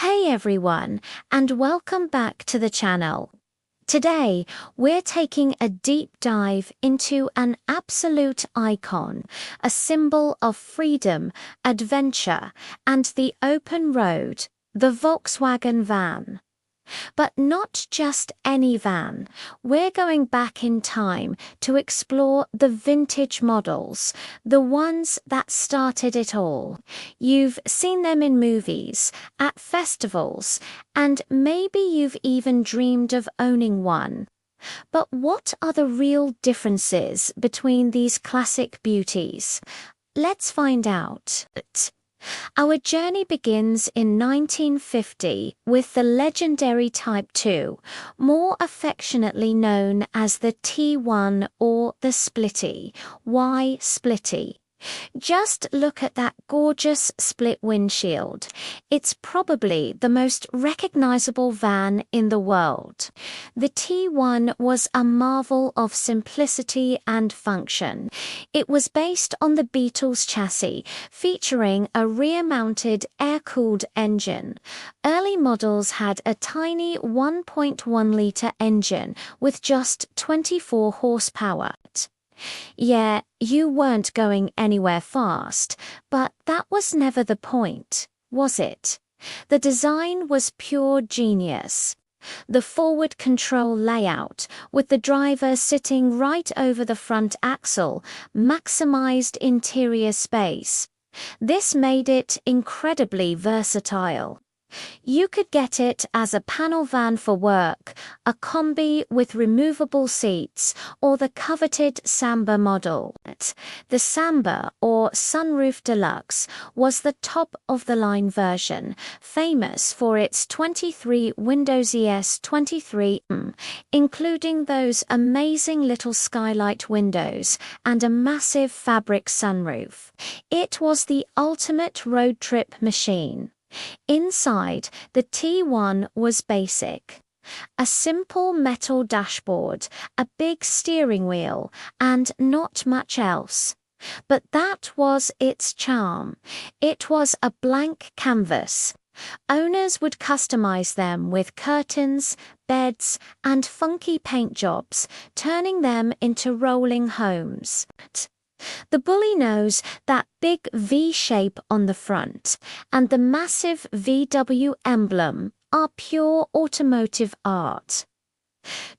Hey everyone, and welcome back to the channel. Today, we're taking a deep dive into an absolute icon, a symbol of freedom, adventure, and the open road, the Volkswagen van. But not just any van. We're going back in time to explore the vintage models, the ones that started it all. You've seen them in movies, at festivals, and maybe you've even dreamed of owning one. But what are the real differences between these classic beauties? Let's find out. Our journey begins in 1950 with the legendary Type 2, more affectionately known as the T1 or the Splitty. Why Splitty? Just look at that gorgeous split windshield. It's probably the most recognizable van in the world. The T1 was a marvel of simplicity and function. It was based on the Beatles chassis, featuring a rear-mounted air-cooled engine. Early models had a tiny 1.1-litre engine with just 24 horsepower. Yeah, you weren't going anywhere fast, but that was never the point, was it? The design was pure genius. The forward control layout, with the driver sitting right over the front axle, maximized interior space. This made it incredibly versatile. You could get it as a panel van for work, a combi with removable seats, or the coveted Samba model. The Samba, or Sunroof Deluxe, was the top-of-the-line version, famous for its 23 Windows ES23, including those amazing little skylight windows and a massive fabric sunroof. It was the ultimate road trip machine. Inside, the T1 was basic. A simple metal dashboard, a big steering wheel, and not much else. But that was its charm. It was a blank canvas. Owners would customize them with curtains, beds, and funky paint jobs, turning them into rolling homes. The bully nose, that big V shape on the front, and the massive VW emblem are pure automotive art.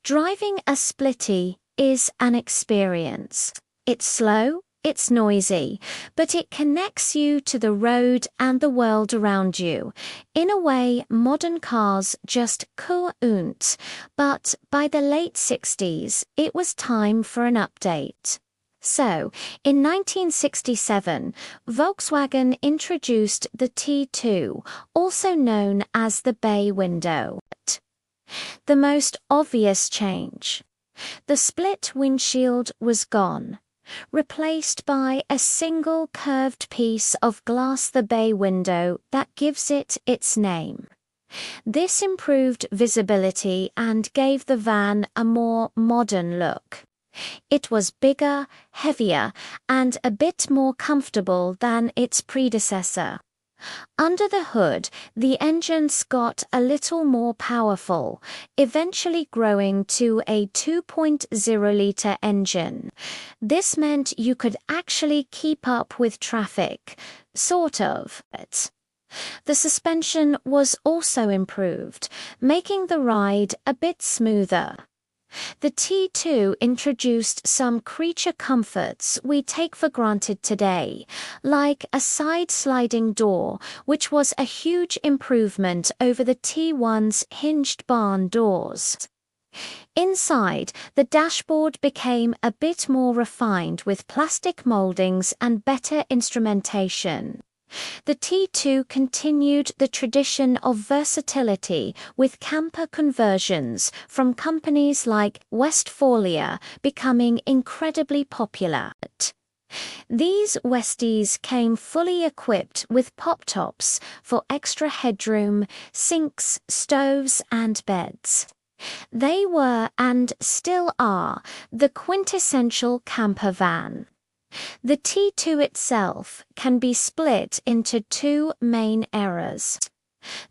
Driving a Splitty is an experience. It's slow, it's noisy, but it connects you to the road and the world around you, in a way modern cars just couldn't. But by the late 60s, it was time for an update. So, in 1967, Volkswagen introduced the T2, also known as the bay window. The most obvious change. The split windshield was gone, replaced by a single curved piece of glass, the bay window, that gives it its name. This improved visibility and gave the van a more modern look. It was bigger, heavier, and a bit more comfortable than its predecessor. Under the hood, the engines got a little more powerful, eventually growing to a 2.0-litre engine. This meant you could actually keep up with traffic, sort of. The suspension was also improved, making the ride a bit smoother. The T2 introduced some creature comforts we take for granted today, like a side-sliding door, which was a huge improvement over the T1's hinged barn doors. Inside, the dashboard became a bit more refined with plastic moldings and better instrumentation. The T2 continued the tradition of versatility with camper conversions from companies like Westfalia becoming incredibly popular. These Westies came fully equipped with pop-tops for extra headroom, sinks, stoves, and beds. They were, and still are, the quintessential camper van. The T2 itself can be split into two main eras.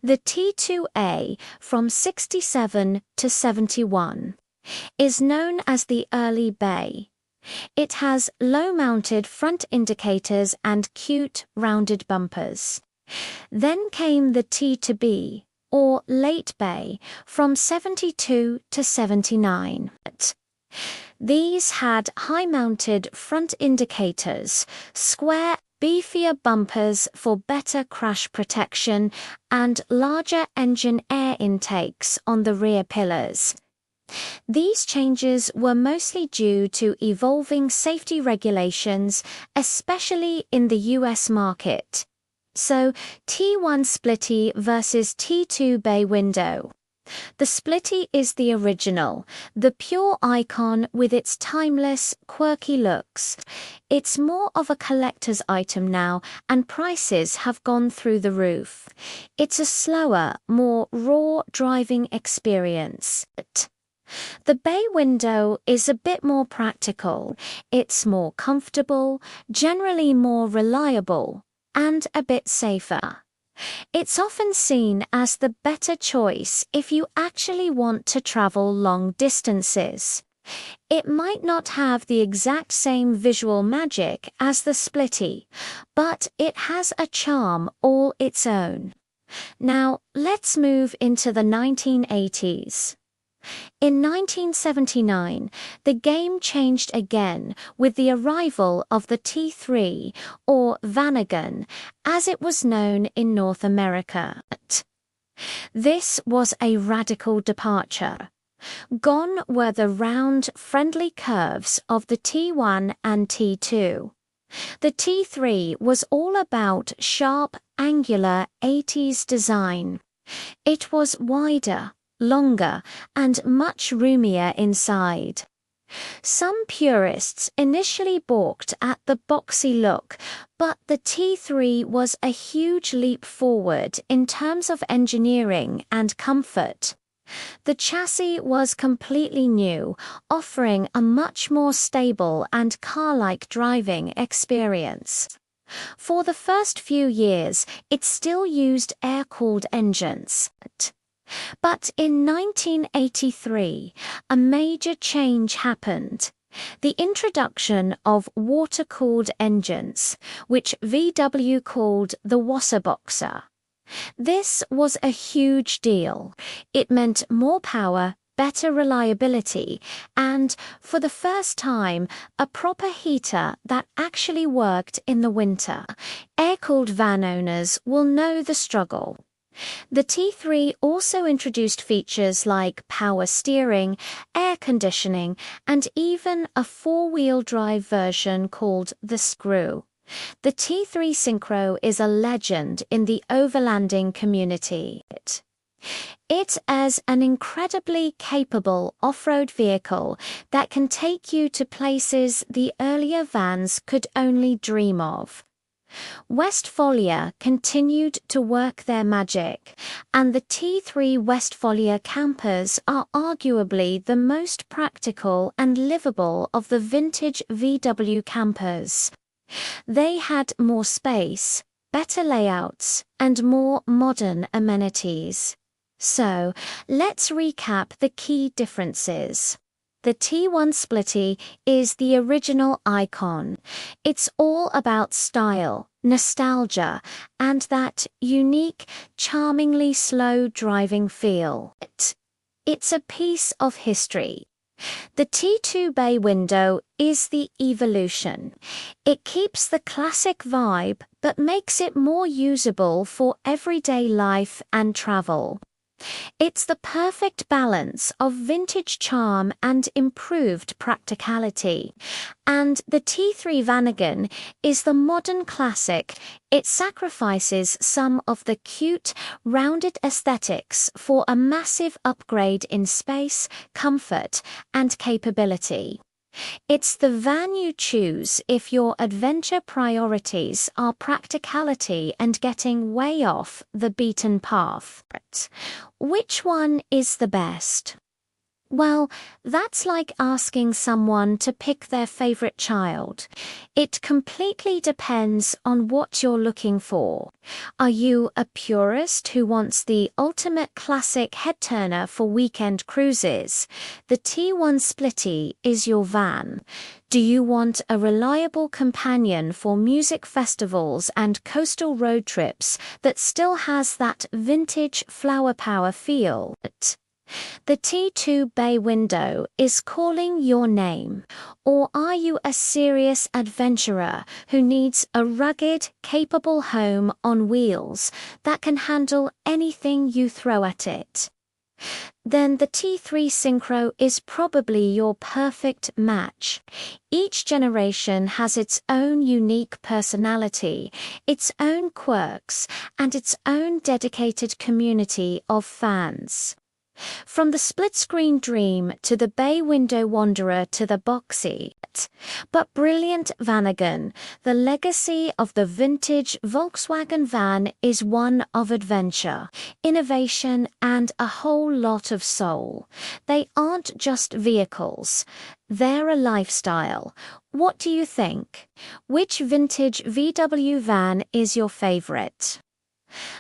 The T2A from 67 to 71 is known as the early bay. It has low-mounted front indicators and cute, rounded bumpers. Then came the T2B, or late bay, from 72 to 79. These had high-mounted front indicators, square, beefier bumpers for better crash protection, and larger engine air intakes on the rear pillars. These changes were mostly due to evolving safety regulations, especially in the US market. So, T1 splitty versus T2 bay window. The splitty is the original, the pure icon with its timeless, quirky looks. It's more of a collector's item now, and prices have gone through the roof. It's a slower, more raw driving experience. The bay window is a bit more practical. It's more comfortable, generally more reliable, and a bit safer. It's often seen as the better choice if you actually want to travel long distances. It might not have the exact same visual magic as the splitty, but it has a charm all its own. Now, let's move into the 1980s. In 1979, the game changed again with the arrival of the T3, or Vanagon, as it was known in North America. This was a radical departure. Gone were the round, friendly curves of the T1 and T2. The T3 was all about sharp, angular 80s design. It was wider, longer, and much roomier inside. Some purists initially balked at the boxy look, but the T3 was a huge leap forward in terms of engineering and comfort. The chassis was completely new, offering a much more stable and car-like driving experience. For the first few years, it still used air-cooled engines. But in 1983, a major change happened. The introduction of water-cooled engines, which VW called the Wasserboxer. This was a huge deal. It meant more power, better reliability, and, for the first time, a proper heater that actually worked in the winter. Air-cooled van owners will know the struggle. The T3 also introduced features like power steering, air conditioning, and even a four-wheel drive version called the Screw. The T3 Synchro is a legend in the overlanding community. It is an incredibly capable off-road vehicle that can take you to places the earlier vans could only dream of. Westfalia continued to work their magic, and the T3 Westfalia campers are arguably the most practical and livable of the vintage VW campers. They had more space, better layouts, and more modern amenities. So, let's recap the key differences. The T1 Splitty is the original icon. It's all about style, nostalgia, and that unique, charmingly slow driving feel. It's a piece of history. The T2 bay window is the evolution. It keeps the classic vibe but makes it more usable for everyday life and travel. It's the perfect balance of vintage charm and improved practicality. And the T3 Vanagon is the modern classic. It sacrifices some of the cute, rounded aesthetics for a massive upgrade in space, comfort, and capability. It's the van you choose if your adventure priorities are practicality and getting way off the beaten path. Which one is the best? Well, that's like asking someone to pick their favorite child. It completely depends on what you're looking for. Are you a purist who wants the ultimate classic head turner for weekend cruises? The T1 Splitty is your van. Do you want a reliable companion for music festivals and coastal road trips that still has that vintage flower power feel? The T2 bay window is calling your name. Or are you a serious adventurer who needs a rugged, capable home on wheels that can handle anything you throw at it? Then the T3 Synchro is probably your perfect match. Each generation has its own unique personality, its own quirks, and its own dedicated community of fans. From the split-screen dream to the bay window wanderer to the boxy but brilliant Vanagon, the legacy of the vintage Volkswagen van is one of adventure, innovation, and a whole lot of soul. They aren't just vehicles, they're a lifestyle. What do you think? Which vintage VW van is your favorite?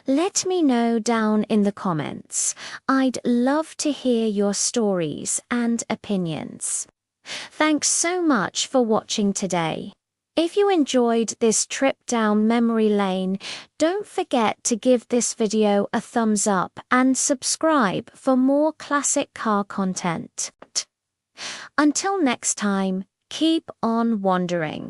Let me know down in the comments. I'd love to hear your stories and opinions. Thanks so much for watching today. If you enjoyed this trip down memory lane, don't forget to give this video a thumbs up and subscribe for more classic car content. Until next time, keep on wandering.